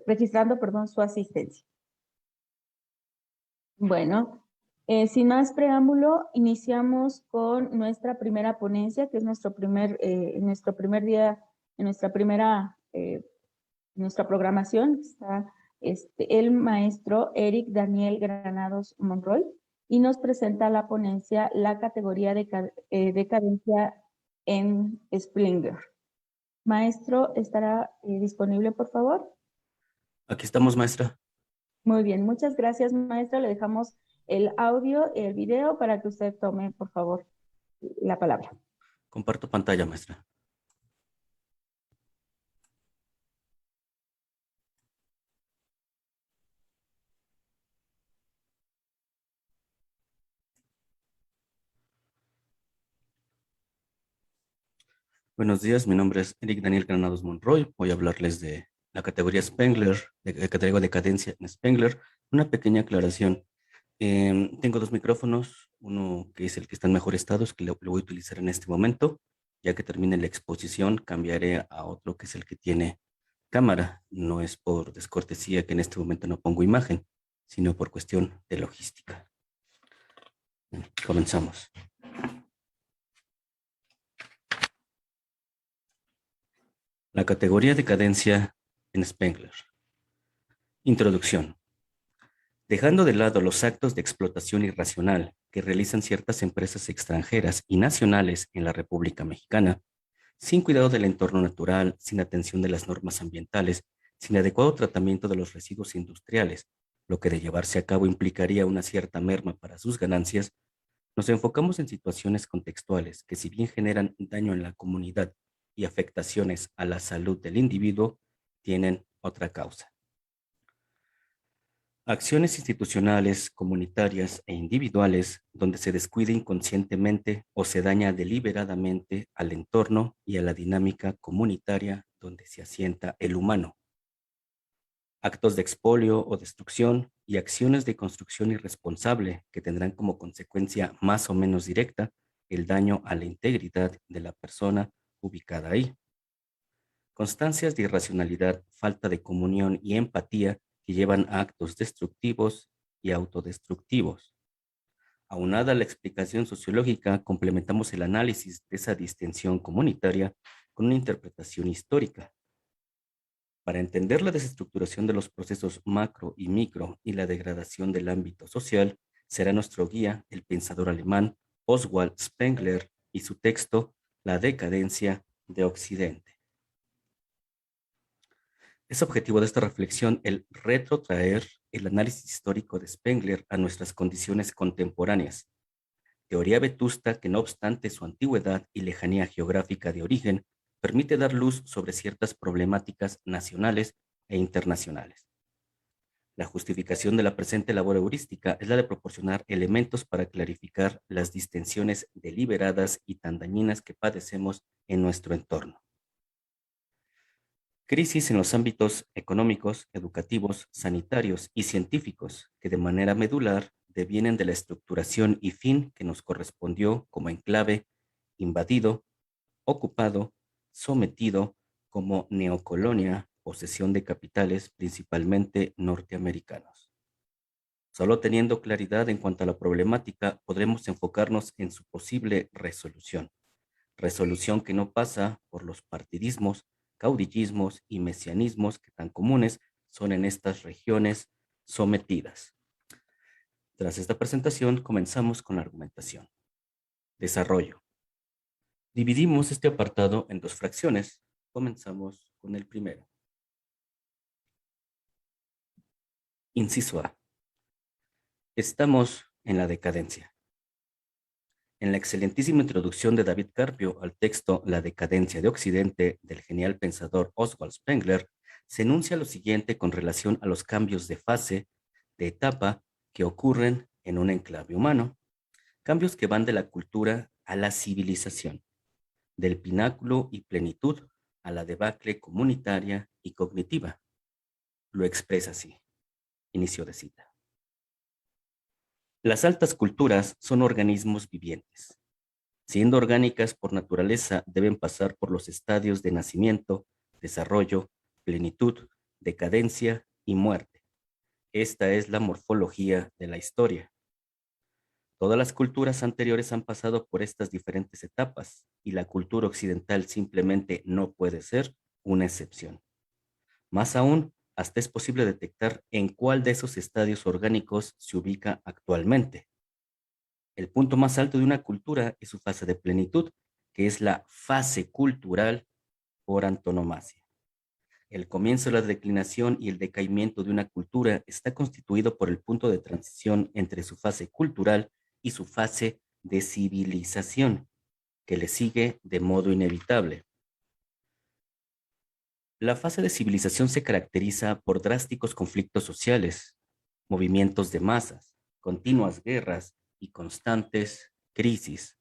registrando, perdón, su asistencia. Bueno, sin más preámbulo, iniciamos con nuestra primera ponencia, que es nuestro primer día, en nuestra programación. Está el maestro Eric Daniel Granados Monroy y nos presenta la ponencia La categoría de cadencia en Springer. Maestro, ¿estará disponible, por favor? Aquí estamos, maestra. Muy bien, muchas gracias, maestra. Le dejamos el audio, el video, para que usted tome, por favor, la palabra. Comparto pantalla, maestra. Buenos días, mi nombre es Eric Daniel Granados Monroy. Voy a hablarles de la categoría Spengler, de categoría de cadencia en Spengler. Una pequeña aclaración. Tengo dos micrófonos, uno que es el que está en mejor estado, es que lo voy a utilizar en este momento. Ya que termine la exposición, cambiaré a otro que es el que tiene cámara. No es por descortesía que en este momento no pongo imagen, sino por cuestión de logística. Comenzamos. La categoría de cadencia en Spengler. Introducción. Dejando de lado los actos de explotación irracional que realizan ciertas empresas extranjeras y nacionales en la República Mexicana, sin cuidado del entorno natural, sin atención de las normas ambientales, sin adecuado tratamiento de los residuos industriales, lo que de llevarse a cabo implicaría una cierta merma para sus ganancias, nos enfocamos en situaciones contextuales que, si bien generan daño en la comunidad y afectaciones a la salud del individuo, tienen otra causa. Acciones institucionales, comunitarias e individuales donde se descuide inconscientemente o se daña deliberadamente al entorno y a la dinámica comunitaria donde se asienta el humano. Actos de expolio o destrucción y acciones de construcción irresponsable que tendrán como consecuencia más o menos directa el daño a la integridad de la persona ubicada ahí. Constancias de irracionalidad, falta de comunión y empatía que llevan a actos destructivos y autodestructivos. Aunada a la explicación sociológica, complementamos el análisis de esa distensión comunitaria con una interpretación histórica. Para entender la desestructuración de los procesos macro y micro y la degradación del ámbito social, será nuestro guía el pensador alemán Oswald Spengler y su texto La decadencia de Occidente. Es objetivo de esta reflexión el retrotraer el análisis histórico de Spengler a nuestras condiciones contemporáneas. Teoría vetusta que, no obstante su antigüedad y lejanía geográfica de origen, permite dar luz sobre ciertas problemáticas nacionales e internacionales. La justificación de la presente labor heurística es la de proporcionar elementos para clarificar las distensiones deliberadas y tan dañinas que padecemos en nuestro entorno. Crisis en los ámbitos económicos, educativos, sanitarios y científicos que de manera medular devienen de la estructuración y fin que nos correspondió como enclave, invadido, ocupado, sometido como neocolonia, posesión de capitales principalmente norteamericanos. Solo teniendo claridad en cuanto a la problemática podremos enfocarnos en su posible resolución. Resolución que no pasa por los partidismos, caudillismos y mesianismos que tan comunes son en estas regiones sometidas. Tras esta presentación, comenzamos con la argumentación. Desarrollo. Dividimos este apartado en dos fracciones. Comenzamos con el primero. Inciso A. Estamos en la decadencia. En la excelentísima introducción de David Carpio al texto La decadencia de Occidente del genial pensador Oswald Spengler, se enuncia lo siguiente con relación a los cambios de fase, de etapa, que ocurren en un enclave humano. Cambios que van de la cultura a la civilización, del pináculo y plenitud a la debacle comunitaria y cognitiva. Lo expresa así. Inicio de cita. Las altas culturas son organismos vivientes. Siendo orgánicas por naturaleza, deben pasar por los estadios de nacimiento, desarrollo, plenitud, decadencia y muerte. Esta es la morfología de la historia. Todas las culturas anteriores han pasado por estas diferentes etapas y la cultura occidental simplemente no puede ser una excepción. Más aún, hasta es posible detectar en cuál de esos estadios orgánicos se ubica actualmente. El punto más alto de una cultura es su fase de plenitud, que es la fase cultural por antonomasia. El comienzo, la declinación y el decaimiento de una cultura está constituido por el punto de transición entre su fase cultural y su fase de civilización, que le sigue de modo inevitable. La fase de civilización se caracteriza por drásticos conflictos sociales, movimientos de masas, continuas guerras y constantes crisis.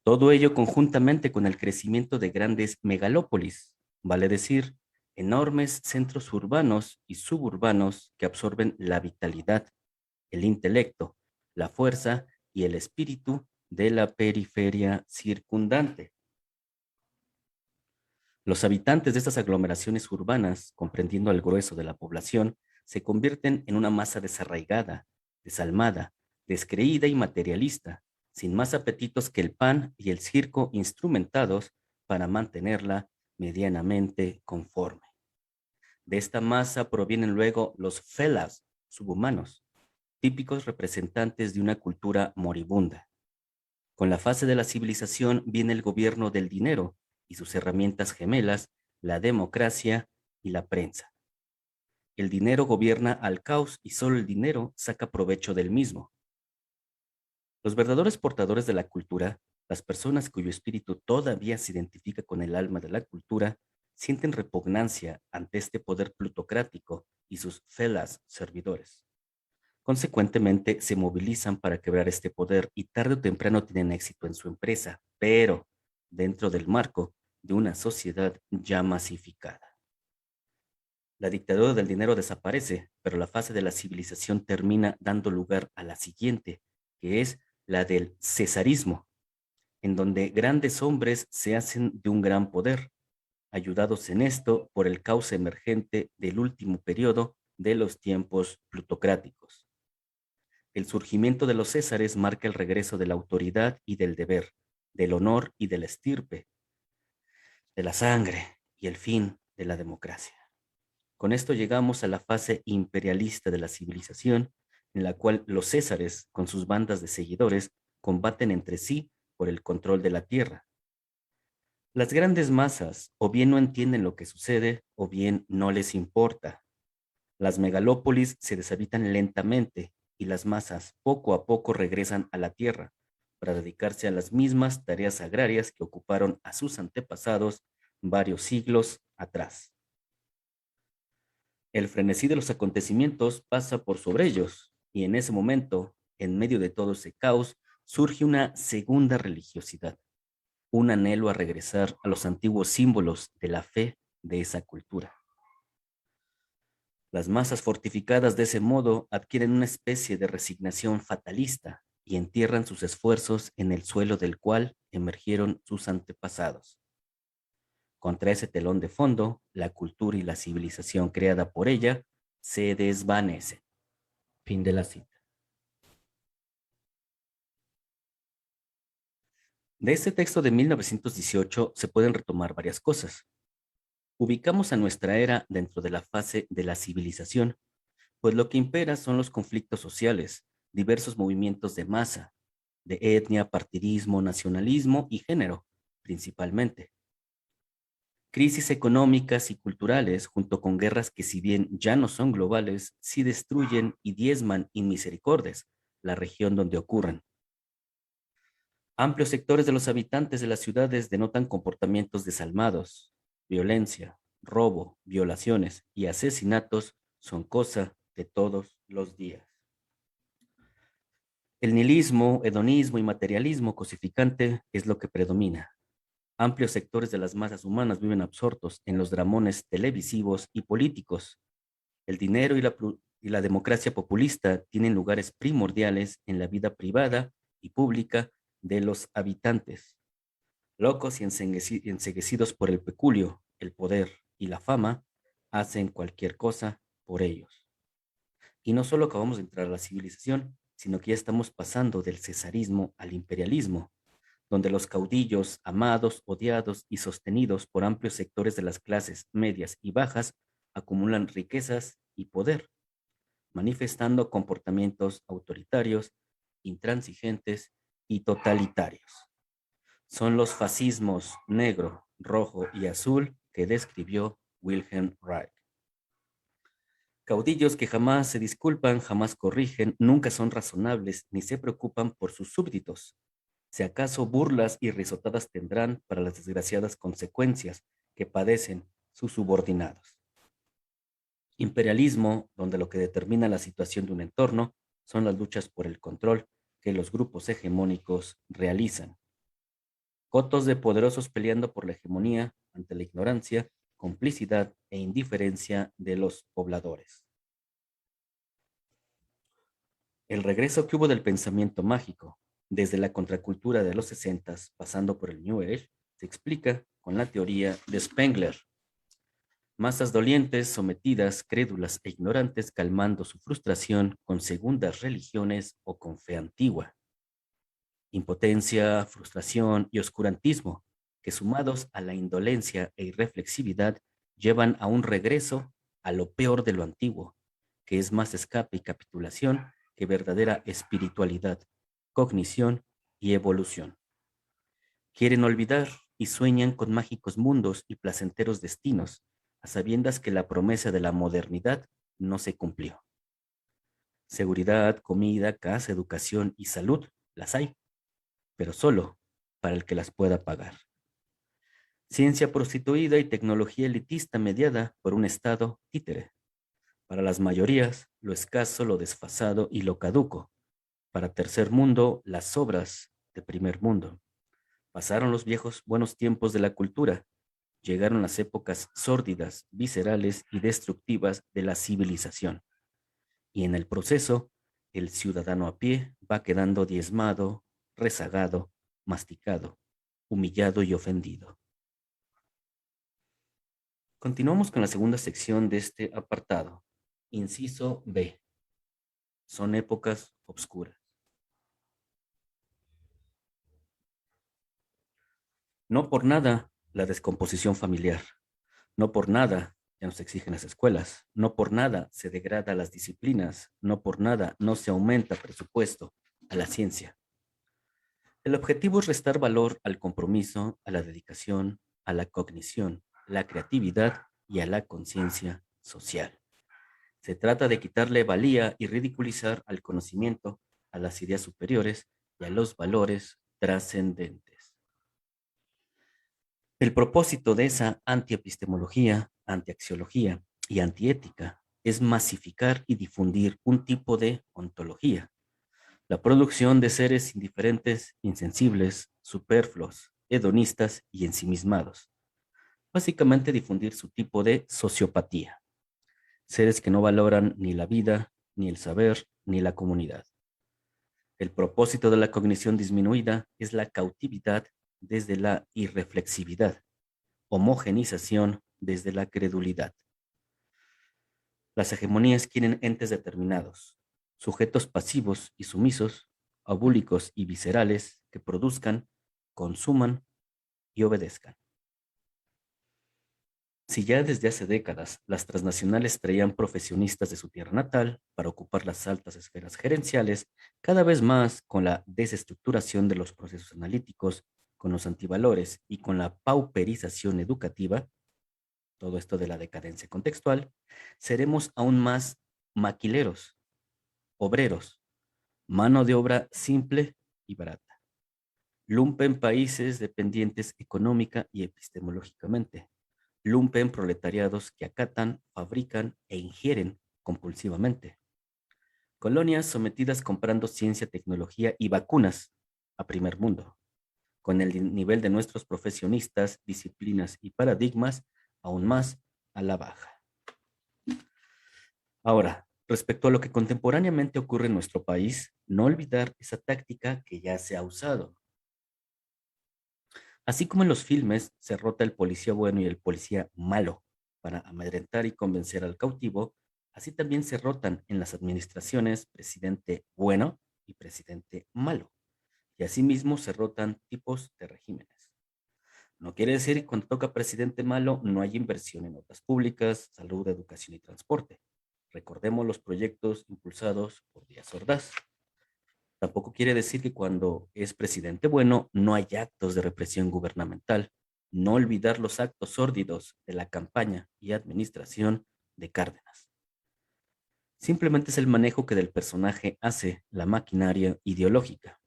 Todo ello conjuntamente con el crecimiento de grandes megalópolis, vale decir, enormes centros urbanos y suburbanos que absorben la vitalidad, el intelecto, la fuerza y el espíritu de la periferia circundante. Los habitantes de estas aglomeraciones urbanas, comprendiendo al grueso de la población, se convierten en una masa desarraigada, desalmada, descreída y materialista, sin más apetitos que el pan y el circo instrumentados para mantenerla medianamente conforme. De esta masa provienen luego los felas subhumanos, típicos representantes de una cultura moribunda. Con la fase de la civilización viene el gobierno del dinero y sus herramientas gemelas, la democracia y la prensa. El dinero gobierna al caos y solo el dinero saca provecho del mismo. Los verdaderos portadores de la cultura, las personas cuyo espíritu todavía se identifica con el alma de la cultura, sienten repugnancia ante este poder plutocrático y sus felas servidores. Consecuentemente, se movilizan para quebrar este poder y tarde o temprano tienen éxito en su empresa, pero dentro del marco de una sociedad ya masificada. La dictadura del dinero desaparece, pero la fase de la civilización termina dando lugar a la siguiente, que es la del cesarismo, en donde grandes hombres se hacen de un gran poder, ayudados en esto por el cauce emergente del último periodo de los tiempos plutocráticos. El surgimiento de los césares marca el regreso de la autoridad y del deber, del honor y de la estirpe, de la sangre y el fin de la democracia. Con esto llegamos a la fase imperialista de la civilización, en la cual los césares, con sus bandas de seguidores, combaten entre sí por el control de la tierra. Las grandes masas o bien no entienden lo que sucede o bien no les importa. Las megalópolis se deshabitan lentamente y las masas poco a poco regresan a la tierra para dedicarse a las mismas tareas agrarias que ocuparon a sus antepasados varios siglos atrás. El frenesí de los acontecimientos pasa por sobre ellos y en ese momento, en medio de todo ese caos, surge una segunda religiosidad, un anhelo a regresar a los antiguos símbolos de la fe de esa cultura. Las masas fortificadas de ese modo adquieren una especie de resignación fatalista y entierran sus esfuerzos en el suelo del cual emergieron sus antepasados. Contra ese telón de fondo, la cultura y la civilización creada por ella se desvanecen. Fin de la cita. De este texto de 1918 se pueden retomar varias cosas. Ubicamos a nuestra era dentro de la fase de la civilización, pues lo que impera son los conflictos sociales, diversos movimientos de masa, de etnia, partidismo, nacionalismo y género, principalmente. Crisis económicas y culturales, junto con guerras que si bien ya no son globales, sí destruyen y diezman inmisericordes la región donde ocurren. Amplios sectores de los habitantes de las ciudades denotan comportamientos desalmados, violencia, robo, violaciones y asesinatos son cosa de todos los días. El nihilismo, hedonismo y materialismo cosificante es lo que predomina. Amplios sectores de las masas humanas viven absortos en los dramones televisivos y políticos. El dinero y la democracia populista tienen lugares primordiales en la vida privada y pública de los habitantes. Locos y enceguecidos por el peculio, el poder y la fama, hacen cualquier cosa por ellos. Y no solo acabamos de entrar a la civilización, sino que ya estamos pasando del cesarismo al imperialismo, donde los caudillos, amados, odiados y sostenidos por amplios sectores de las clases medias y bajas, acumulan riquezas y poder, manifestando comportamientos autoritarios, intransigentes y totalitarios. Son los fascismos negro, rojo y azul que describió Wilhelm Reich. Caudillos que jamás se disculpan, jamás corrigen, nunca son razonables ni se preocupan por sus súbditos. Si acaso burlas y risotadas tendrán para las desgraciadas consecuencias que padecen sus subordinados. Imperialismo, donde lo que determina la situación de un entorno son las luchas por el control que los grupos hegemónicos realizan. Cotos de poderosos peleando por la hegemonía ante la ignorancia, complicidad e indiferencia de los pobladores. El regreso que hubo del pensamiento mágico, desde la contracultura de los 60, pasando por el New Age, se explica con la teoría de Spengler. Masas dolientes, sometidas, crédulas e ignorantes, calmando su frustración con segundas religiones o con fe antigua. Impotencia, frustración y oscurantismo, que sumados a la indolencia e irreflexividad, llevan a un regreso a lo peor de lo antiguo, que es más escape y capitulación que verdadera espiritualidad, cognición y evolución. Quieren olvidar y sueñan con mágicos mundos y placenteros destinos, a sabiendas que la promesa de la modernidad no se cumplió. Seguridad, comida, casa, educación y salud las hay, pero solo para el que las pueda pagar. Ciencia prostituida y tecnología elitista mediada por un Estado títere. Para las mayorías, lo escaso, lo desfasado y lo caduco. Para tercer mundo, las obras de primer mundo. Pasaron los viejos buenos tiempos de la cultura. Llegaron las épocas sórdidas, viscerales y destructivas de la civilización. Y en el proceso, el ciudadano a pie va quedando diezmado, rezagado, masticado, humillado y ofendido. Continuamos con la segunda sección de este apartado. Inciso B. Son épocas obscuras. No por nada la descomposición familiar. No por nada ya nos exigen las escuelas. No por nada se degrada las disciplinas. No por nada no se aumenta presupuesto a la ciencia. El objetivo es restar valor al compromiso, a la dedicación, a la cognición, la creatividad y a la conciencia social. Se trata de quitarle valía y ridiculizar al conocimiento, a las ideas superiores y a los valores trascendentes. El propósito de esa antiepistemología, antiaxiología y antiética es masificar y difundir un tipo de ontología, la producción de seres indiferentes, insensibles, superfluos, hedonistas y ensimismados. Básicamente difundir su tipo de sociopatía, seres que no valoran ni la vida, ni el saber, ni la comunidad. El propósito de la cognición disminuida es la cautividad desde la irreflexividad, homogenización desde la credulidad. Las hegemonías quieren entes determinados, sujetos pasivos y sumisos, abúlicos y viscerales que produzcan, consuman y obedezcan. Si ya desde hace décadas las transnacionales traían profesionistas de su tierra natal para ocupar las altas esferas gerenciales, cada vez más con la desestructuración de los procesos analíticos, con los antivalores y con la pauperización educativa, todo esto de la decadencia contextual, seremos aún más maquileros, obreros, mano de obra simple y barata. Lumpen países dependientes económica y epistemológicamente. Lumpen proletariados que acatan, fabrican e ingieren compulsivamente. Colonias sometidas comprando ciencia, tecnología y vacunas a primer mundo, con el nivel de nuestros profesionistas, disciplinas y paradigmas aún más a la baja. Ahora, respecto a lo que contemporáneamente ocurre en nuestro país, no olvidar esa táctica que ya se ha usado. Así como en los filmes se rota el policía bueno y el policía malo, para amedrentar y convencer al cautivo, así también se rotan en las administraciones presidente bueno y presidente malo, y asimismo se rotan tipos de regímenes. No quiere decir que cuando toca presidente malo no hay inversión en obras públicas, salud, educación y transporte. Recordemos los proyectos impulsados por Díaz Ordaz. Tampoco quiere decir que cuando es presidente bueno no hay actos de represión gubernamental. No olvidar los actos sórdidos de la campaña y administración de Cárdenas. Simplemente es el manejo que del personaje hace la maquinaria ideológica.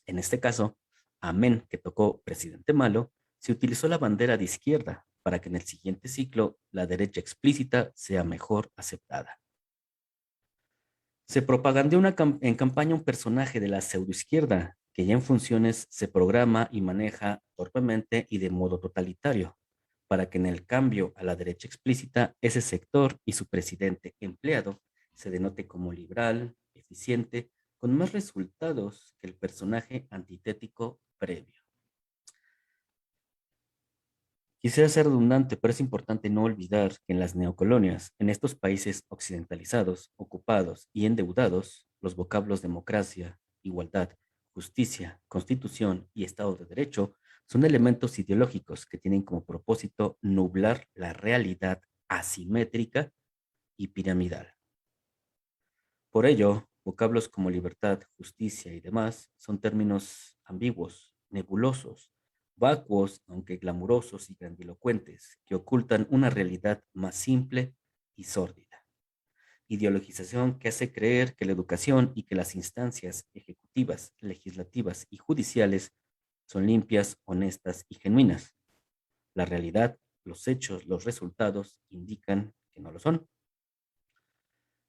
En este caso, amén que tocó presidente malo, se utilizó la bandera de izquierda para que en el siguiente ciclo la derecha explícita sea mejor aceptada. Se propagandeó en campaña un personaje de la pseudoizquierda que ya en funciones se programa y maneja torpemente y de modo totalitario, para que en el cambio a la derecha explícita ese sector y su presidente empleado se denote como liberal, eficiente, con más resultados que el personaje antitético previo. Quisiera ser redundante, pero es importante no olvidar que en las neocolonias, en estos países occidentalizados, ocupados y endeudados, los vocablos democracia, igualdad, justicia, constitución y Estado de Derecho son elementos ideológicos que tienen como propósito nublar la realidad asimétrica y piramidal. Por ello, vocablos como libertad, justicia y demás son términos ambiguos, nebulosos, vacuos, aunque glamurosos y grandilocuentes, que ocultan una realidad más simple y sórdida. Ideologización que hace creer que la educación y que las instancias ejecutivas, legislativas y judiciales son limpias, honestas y genuinas. La realidad, los hechos, los resultados indican que no lo son.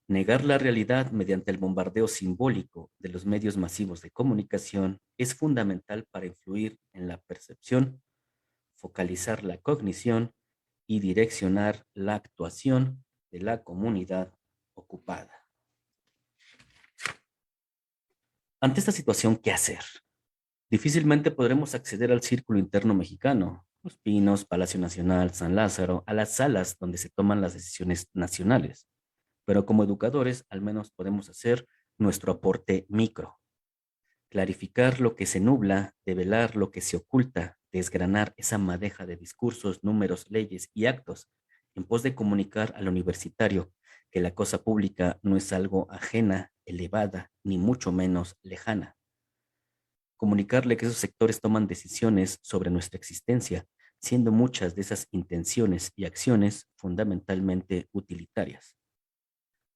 Negar la realidad mediante el bombardeo simbólico de los medios masivos de comunicación es fundamental para influir en la percepción, focalizar la cognición y direccionar la actuación de la comunidad ocupada. Ante esta situación, ¿qué hacer? Difícilmente podremos acceder al círculo interno mexicano, Los Pinos, Palacio Nacional, San Lázaro, a las salas donde se toman las decisiones nacionales. Pero como educadores al menos podemos hacer nuestro aporte micro, clarificar lo que se nubla, develar lo que se oculta, desgranar esa madeja de discursos, números, leyes y actos en pos de comunicar al universitario que la cosa pública no es algo ajena, elevada, ni mucho menos lejana. Comunicarle que esos sectores toman decisiones sobre nuestra existencia, siendo muchas de esas intenciones y acciones fundamentalmente utilitarias.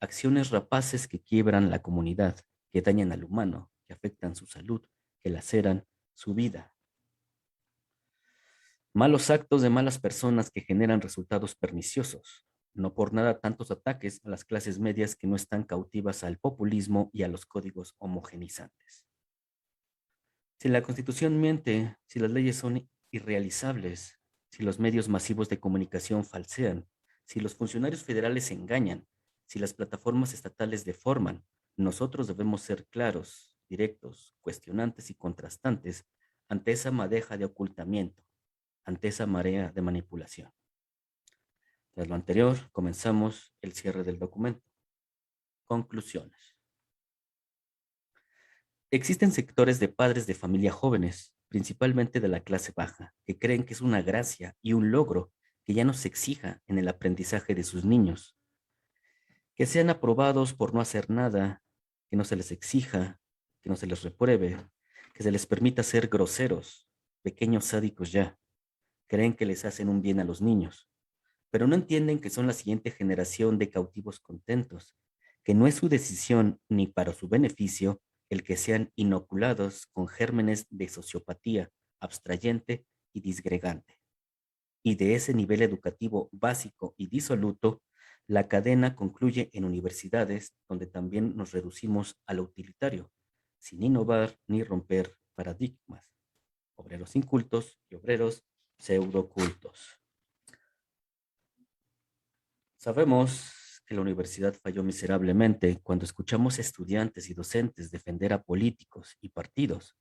Acciones rapaces que quiebran la comunidad, que dañan al humano, que afectan su salud, que laceran su vida. Malos actos de malas personas que generan resultados perniciosos. No por nada tantos ataques a las clases medias que no están cautivas al populismo y a los códigos homogenizantes. Si la Constitución miente, si las leyes son irrealizables, si los medios masivos de comunicación falsean, si los funcionarios federales engañan, si las plataformas estatales deforman, nosotros debemos ser claros, directos, cuestionantes y contrastantes ante esa madeja de ocultamiento, ante esa marea de manipulación. Tras lo anterior, comenzamos el cierre del documento. Conclusiones. Existen sectores de padres de familia jóvenes, principalmente de la clase baja, que creen que es una gracia y un logro que ya no se exija en el aprendizaje de sus niños, que sean aprobados por no hacer nada, que no se les exija, que no se les repruebe, que se les permita ser groseros, pequeños sádicos ya. Creen que les hacen un bien a los niños, pero no entienden que son la siguiente generación de cautivos contentos, que no es su decisión ni para su beneficio el que sean inoculados con gérmenes de sociopatía abstrayente y disgregante. Y de ese nivel educativo básico y disoluto, la cadena concluye en universidades donde también nos reducimos a lo utilitario, sin innovar ni romper paradigmas. Obreros incultos y obreros pseudocultos. Sabemos que la universidad falló miserablemente cuando escuchamos a estudiantes y docentes defender a políticos y partidos,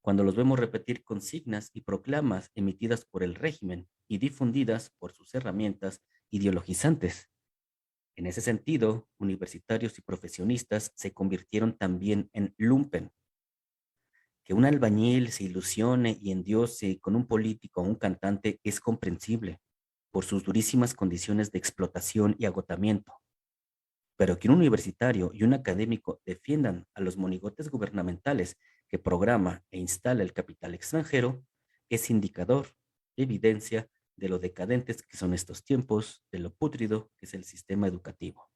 cuando los vemos repetir consignas y proclamas emitidas por el régimen y difundidas por sus herramientas ideologizantes. En ese sentido, universitarios y profesionistas se convirtieron también en lumpen. Que un albañil se ilusione y endiose con un político o un cantante es comprensible por sus durísimas condiciones de explotación y agotamiento. Pero que un universitario y un académico defiendan a los monigotes gubernamentales que programa e instala el capital extranjero es indicador, evidencia de lo decadentes que son estos tiempos, de lo pútrido que es el sistema educativo.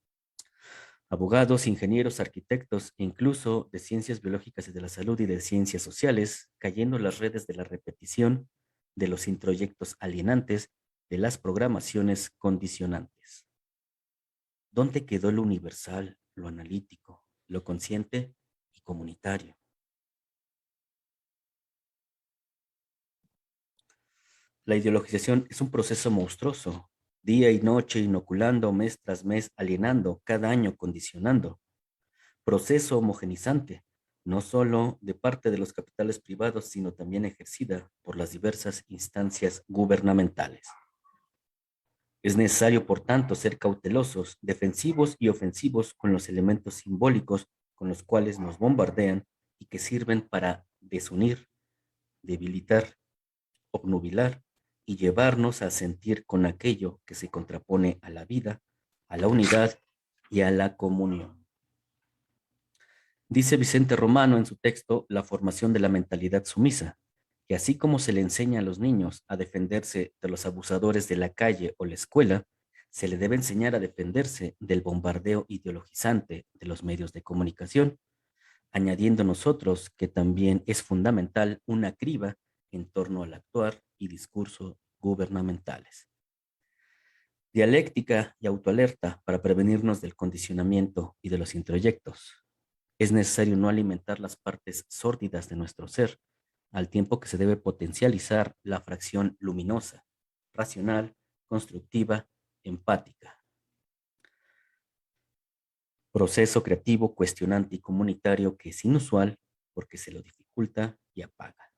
Abogados, ingenieros, arquitectos e incluso de ciencias biológicas y de la salud y de ciencias sociales, cayendo en las redes de la repetición, de los introyectos alienantes, de las programaciones condicionantes. ¿Dónde quedó lo universal, lo analítico, lo consciente y comunitario? La ideologización es un proceso monstruoso, día y noche inoculando, mes tras mes, alienando, cada año condicionando. Proceso homogenizante, no solo de parte de los capitales privados, sino también ejercida por las diversas instancias gubernamentales. Es necesario, por tanto, ser cautelosos, defensivos y ofensivos con los elementos simbólicos con los cuales nos bombardean y que sirven para desunir, debilitar, obnubilar y llevarnos a sentir con aquello que se contrapone a la vida, a la unidad y a la comunión. Dice Vicente Romano en su texto La formación de la mentalidad sumisa, que así como se le enseña a los niños a defenderse de los abusadores de la calle o la escuela, se le debe enseñar a defenderse del bombardeo ideologizante de los medios de comunicación, añadiendo nosotros que también es fundamental una criba en torno al actuar y discurso gubernamentales. Dialéctica y autoalerta para prevenirnos del condicionamiento y de los introyectos. Es necesario no alimentar las partes sórdidas de nuestro ser, al tiempo que se debe potencializar la fracción luminosa, racional, constructiva, empática. Proceso creativo, cuestionante y comunitario que es inusual porque se lo dificulta y apaga.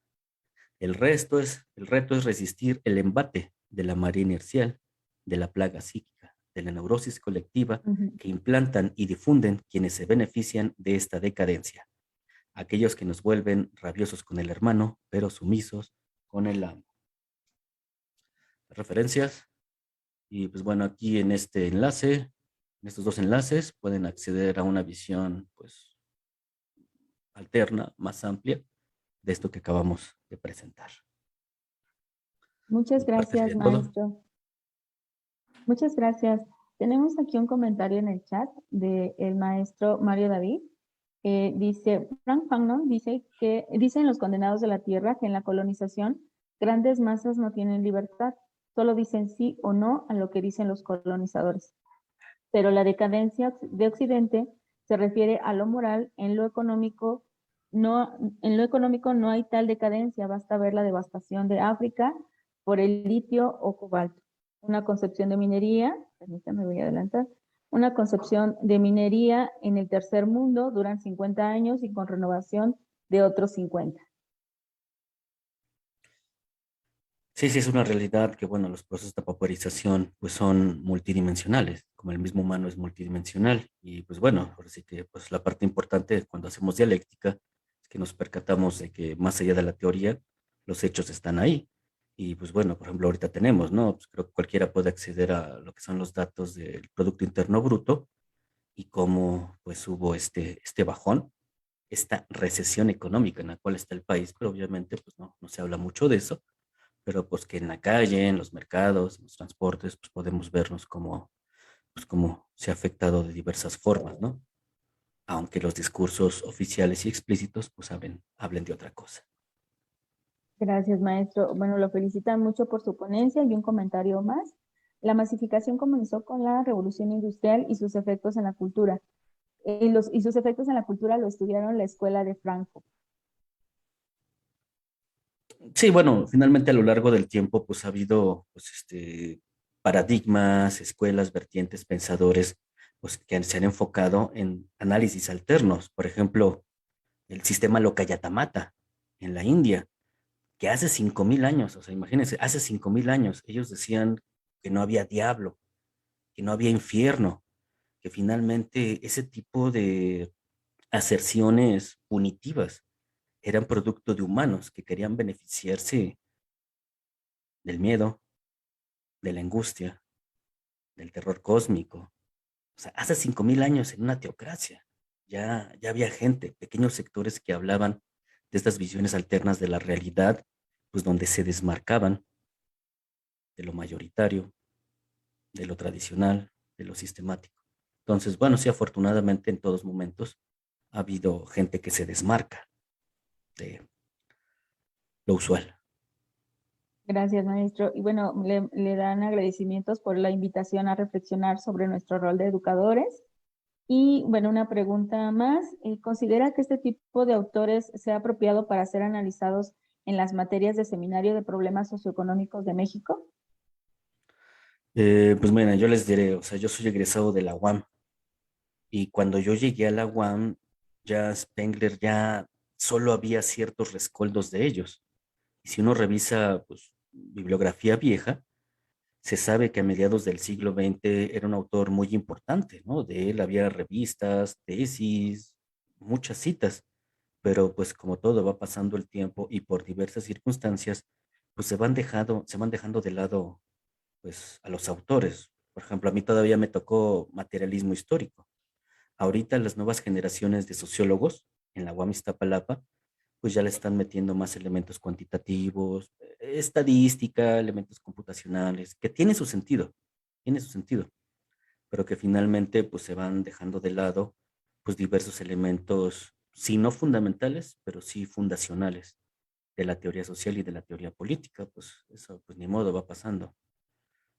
El reto es resistir el embate de la marea inercial, de la plaga psíquica, de la neurosis colectiva que implantan y difunden quienes se benefician de esta decadencia. Aquellos que nos vuelven rabiosos con el hermano, pero sumisos con el amo. Referencias. Y pues bueno, aquí en este enlace, en estos dos enlaces, pueden acceder a una visión pues alterna, más amplia, de esto que acabamos de presentar. Muchas gracias, maestro. Muchas gracias. Tenemos aquí un comentario en el chat del maestro Mario David. Dice, Frank Fanon dice en Los Condenados de la Tierra que en la colonización grandes masas no tienen libertad, solo dicen sí o no a lo que dicen los colonizadores. Pero la decadencia de Occidente se refiere a lo moral, en lo económico no hay tal decadencia, basta ver la devastación de África por el litio o cobalto. Una concepción de minería, permítame, voy a adelantar, una concepción de minería en el tercer mundo duran 50 años y con renovación de otros 50. Sí, es una realidad que, bueno, los procesos de vaporización pues son multidimensionales, como el mismo humano es multidimensional. Y pues bueno, ahora sí que pues la parte importante cuando hacemos dialéctica es que nos percatamos de que más allá de la teoría, los hechos están ahí. Y pues bueno, por ejemplo, ahorita tenemos, ¿no? Pues creo que cualquiera puede acceder a lo que son los datos del Producto Interno Bruto y cómo pues hubo este bajón, esta recesión económica en la cual está el país, pero obviamente pues no se habla mucho de eso, pero pues que en la calle, en los mercados, en los transportes, pues podemos vernos cómo se ha afectado de diversas formas, ¿no? Aunque los discursos oficiales y explícitos pues hablen de otra cosa. Gracias, maestro. Bueno, lo felicitan mucho por su ponencia y un comentario más. La masificación comenzó con la revolución industrial y sus efectos en la cultura. Y sus efectos en la cultura lo estudiaron en la escuela de Frankfurt. Sí, bueno, finalmente a lo largo del tiempo pues ha habido pues, paradigmas, escuelas, vertientes, pensadores pues, que se han enfocado en análisis alternos. Por ejemplo, el sistema Lokayatamata en la India, que hace 5,000 años, o sea, imagínense, hace 5,000 años ellos decían que no había diablo, que no había infierno, que finalmente ese tipo de aserciones punitivas eran producto de humanos que querían beneficiarse del miedo, de la angustia, del terror cósmico. O sea, hace 5.000 años en una teocracia ya había gente, pequeños sectores que hablaban de estas visiones alternas de la realidad, pues donde se desmarcaban de lo mayoritario, de lo tradicional, de lo sistemático. Entonces, bueno, sí, afortunadamente en todos momentos ha habido gente que se desmarca de lo usual. Gracias, maestro. Y bueno, le dan agradecimientos por la invitación a reflexionar sobre nuestro rol de educadores. Y bueno, una pregunta más. ¿Considera que este tipo de autores sea apropiado para ser analizados en las materias de Seminario de Problemas Socioeconómicos de México? Pues bueno, yo les diré, o sea, yo soy egresado de la UAM y cuando yo llegué a la UAM, ya Spengler ya solo había ciertos rescoldos de ellos. Y si uno revisa, pues, bibliografía vieja, se sabe que a mediados del siglo XX era un autor muy importante, ¿no? De él había revistas, tesis, muchas citas, pero pues como todo va pasando el tiempo y por diversas circunstancias, pues se van dejando de lado, pues, a los autores. Por ejemplo, a mí todavía me tocó materialismo histórico. Ahorita las nuevas generaciones de sociólogos en la UAM Iztapalapa pues ya le están metiendo más elementos cuantitativos, estadística, elementos computacionales, que tiene su sentido, pero que finalmente pues se van dejando de lado pues diversos elementos, sí no fundamentales, pero sí fundacionales de la teoría social y de la teoría política, pues eso pues ni modo va pasando.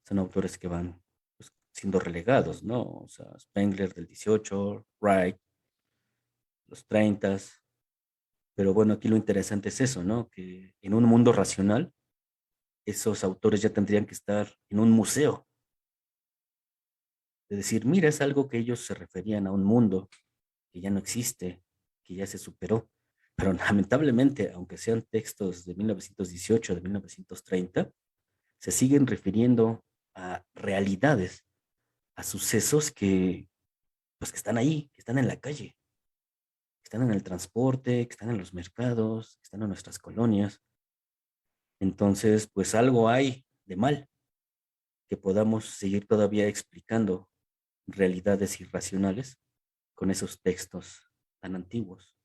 Son autores que van pues, siendo relegados, ¿no? O sea, Spengler del 18, Wright, los 30. Pero bueno, aquí lo interesante es eso, ¿no? Que en un mundo racional, esos autores ya tendrían que estar en un museo. De decir, mira, es algo que ellos se referían a un mundo que ya no existe, que ya se superó. Pero lamentablemente, aunque sean textos de 1918, de 1930, se siguen refiriendo a realidades, a sucesos pues, que están ahí, que están en la calle, que están en el transporte, que están en los mercados, que están en nuestras colonias. Entonces, pues algo hay de mal que podamos seguir todavía explicando realidades irracionales con esos textos tan antiguos.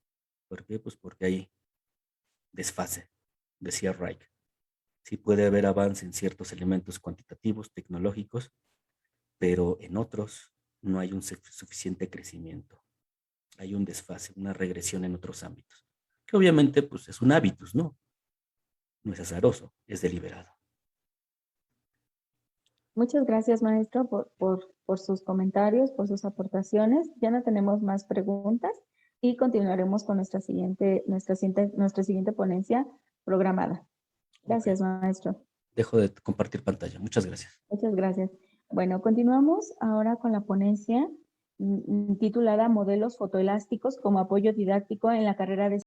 ¿Por qué? Pues porque hay desfase, decía Reich. Sí puede haber avance en ciertos elementos cuantitativos, tecnológicos, pero en otros no hay un suficiente crecimiento. Hay un desfase, una regresión en otros ámbitos, que obviamente pues es un hábitus, ¿no? No es azaroso, es deliberado. Muchas gracias, maestro, por sus comentarios, por sus aportaciones. Ya no tenemos más preguntas y continuaremos con nuestra siguiente ponencia programada. Ok, Gracias, maestro. dejo de compartir pantalla. Muchas gracias. Muchas gracias. Bueno, continuamos ahora con la ponencia titulada Modelos fotoelásticos como apoyo didáctico en la carrera de